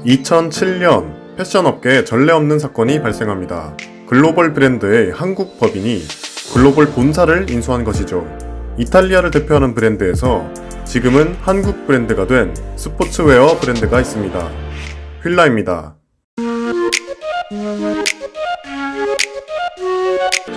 2007년 패션업계에 전례 없는 사건이 발생합니다. 글로벌 브랜드의 한국 법인이 글로벌 본사를 인수한 것이죠. 이탈리아를 대표하는 브랜드에서 지금은 한국 브랜드가 된 스포츠웨어 브랜드가 있습니다. 휠라입니다.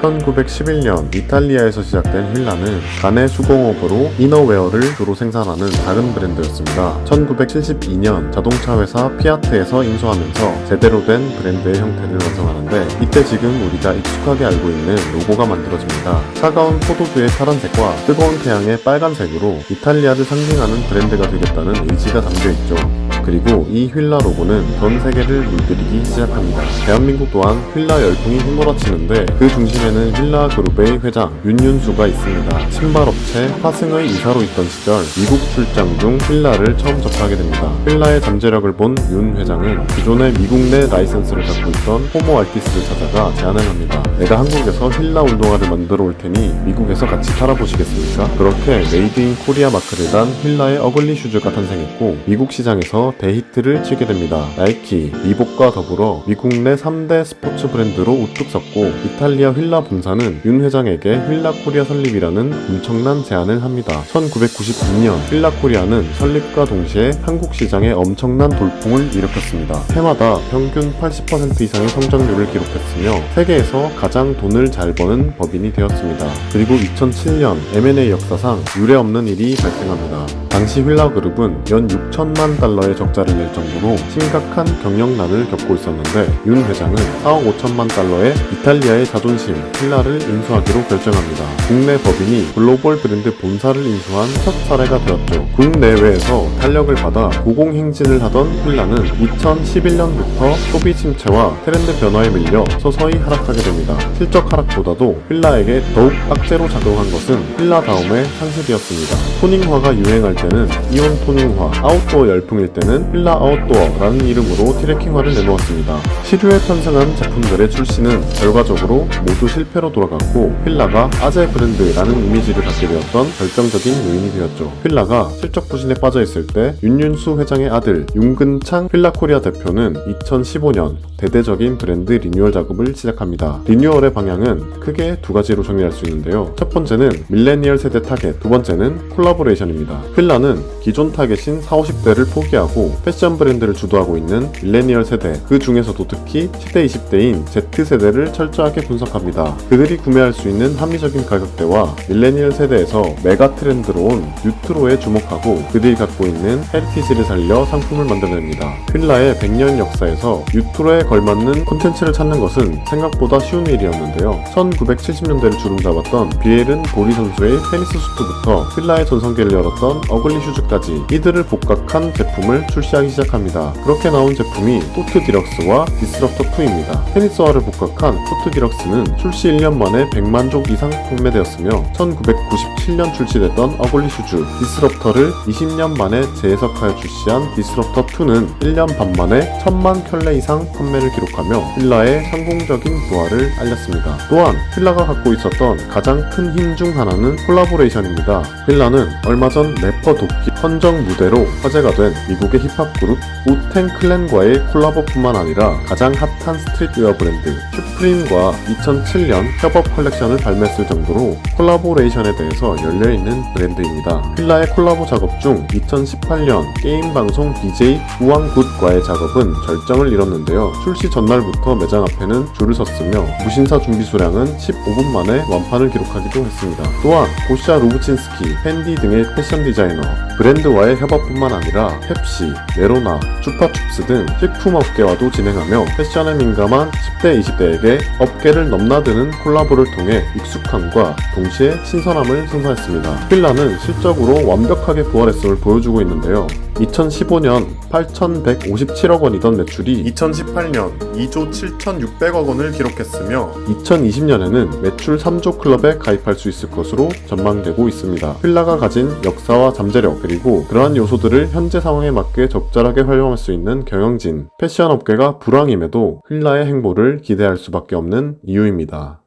1911년 이탈리아에서 시작된 휠라는 가내 수공업으로 이너웨어를 주로 생산하는 작은 브랜드였습니다. 1972년 자동차 회사 피아트에서 인수하면서 제대로 된 브랜드의 형태를 완성하는데, 이때 지금 우리가 익숙하게 알고 있는 로고가 만들어집니다. 차가운 포도주의 파란색과 뜨거운 태양의 빨간색으로 이탈리아를 상징하는 브랜드가 되겠다는 의지가 담겨있죠. 그리고 이 휠라 로고는 전 세계를 물들이기 시작합니다. 대한민국 또한 휠라 열풍이 휘몰아치는데, 그 중심에는 휠라 그룹의 회장 윤윤수가 있습니다. 신발업체 화승의 이사로 있던 시절 미국 출장 중 휠라를 처음 접하게 됩니다. 휠라의 잠재력을 본 윤 회장은 기존의 미국 내 라이선스를 갖고 있던 호모 알티스를 찾아가 제안을 합니다. 내가 한국에서 휠라 운동화를 만들어 올 테니 미국에서 같이 팔아보시겠습니까? 그렇게 메이드 인 코리아 마크를 단 휠라의 어글리 슈즈가 탄생했고, 미국 시장에서 대히트를 치게 됩니다. 나이키, 리복과 더불어 미국 내 3대 스포츠 브랜드로 우뚝 섰고, 이탈리아 휠라 본사는 윤 회장에게 휠라 코리아 설립이라는 엄청난 제안을 합니다. 1992년 휠라 코리아는 설립과 동시에 한국 시장에 엄청난 돌풍을 일으켰습니다. 해마다 평균 80% 이상의 성장률을 기록했으며 세계에서 가장 돈을 잘 버는 법인이 되었습니다. 그리고 2007년 M&A 역사상 유례없는 일이 발생합니다. 당시 휠라 그룹은 연 6천만 달러의 적자를 낼 정도로 심각한 경영난을 겪고 있었는데, 윤 회장은 4억 5천만 달러의 이탈리아의 자존심 휠라를 인수하기로 결정합니다. 국내 법인이 글로벌 브랜드 본사를 인수한 첫 사례가 되었죠. 국내외에서 탄력을 받아 고공행진을 하던 휠라는 2011년부터 소비 침체와 트렌드 변화에 밀려 서서히 하락하게 됩니다. 실적 하락보다도 휠라에게 더욱 악재로 작용한 것은 휠라 다음의 상습이었습니다. 토닝화가 유행할 때는 이온 토닝화, 아웃도어 열풍일 때는 휠라 아웃도어라는 이름으로 트레킹화를 내놓았습니다. 시류에 편승한 제품들의 출시는 결과적으로 모두 실패로 돌아갔고, 휠라가 아재 브랜드라는 이미지를 갖게 되었던 결정적인 요인이 되었죠. 휠라가 실적 부진에 빠져있을 때 윤윤수 회장의 아들 윤근창 휠라 코리아 대표는 2015년 대대적인 브랜드 리뉴얼 작업을 시작합니다. 리뉴얼의 방향은 크게 두 가지로 정리할 수 있는데요. 첫 번째는 밀레니얼 세대 타겟, 두 번째는 콜라보레이션입니다. 휠라는 기존 타겟인 40, 50대를 포기하고 패션 브랜드를 주도하고 있는 밀레니얼 세대, 그 중에서도 특히 10대, 20대인 Z세대를 철저하게 분석합니다. 그들이 구매할 수 있는 합리적인 가격대와 밀레니얼 세대에서 메가 트렌드로 온 뉴트로에 주목하고 그들이 갖고 있는 헤리티지를 살려 상품을 만들어냅니다. 휠라의 100년 역사에서 뉴트로에 걸맞는 콘텐츠를 찾는 것은 생각보다 쉬운 일이었는데요. 1970년대를 주름잡았던 비엘은 보리 선수의 테니스 수트부터 휠라의 전성기를 열었던 어글리 슈즈까지 이들을 복각한 제품을 출시하기 시작합니다. 그렇게 나온 제품이 포트 디럭스와 디스럽터 2입니다. 테니스화를 복각한 포트 디럭스는 출시 1년 만에 100만 족 이상 판매되었으며, 1997년 출시됐던 어글리 슈즈 디스럽터를 20년 만에 재해석하여 출시한 디스럽터 2는 1년 반 만에 1000만 켤레 이상 판매를 기록하며 휠라의 성공적인 부활을 알렸습니다. 또한 휠라가 갖고 있었던 가장 큰 힘 중 하나는 콜라보레이션입니다. 휠라는 얼마 전 래퍼 도끼 헌정 무대로 화제가 된 미국의 힙합 그룹 우탱 클랜과의 콜라보뿐만 아니라 가장 핫한 스트릿웨어 브랜드 슈프림과 2007년 협업 컬렉션을 발매했을 정도로 콜라보레이션에 대해서 열려있는 브랜드입니다. 휠라의 콜라보 작업 중 2018년 게임 방송 BJ 우왕굿과의 작업은 절정을 이뤘는데요. 출시 전날부터 매장 앞에는 줄을 섰으며 무신사 준비 수량은 15분 만에 완판을 기록하기도 했습니다. 또한 고샤 루브친스키, 팬디 등의 패션 디자이너, 브랜드와의 협업뿐만 아니라 펩시, 메로나, 추파춥스 등 식품업계와도 진행하며 패션에 민감한 10대, 20대에게 업계를 넘나드는 콜라보를 통해 익숙함과 동시에 신선함을 선사했습니다. 휠라는 실적으로 완벽하게 부활했음을 보여주고 있는데요. 2015년 8,157억 원이던 매출이 2018년 2조 7,600억 원을 기록했으며 2020년에는 매출 3조 클럽에 가입할 수 있을 것으로 전망되고 있습니다. 휠라가 가진 역사와 잠재력, 그리고 그러한 요소들을 현재 상황에 맞게 적절하게 활용할 수 있는 경영진, 패션 업계가 불황임에도 휠라의 행보를 기대할 수밖에 없는 이유입니다.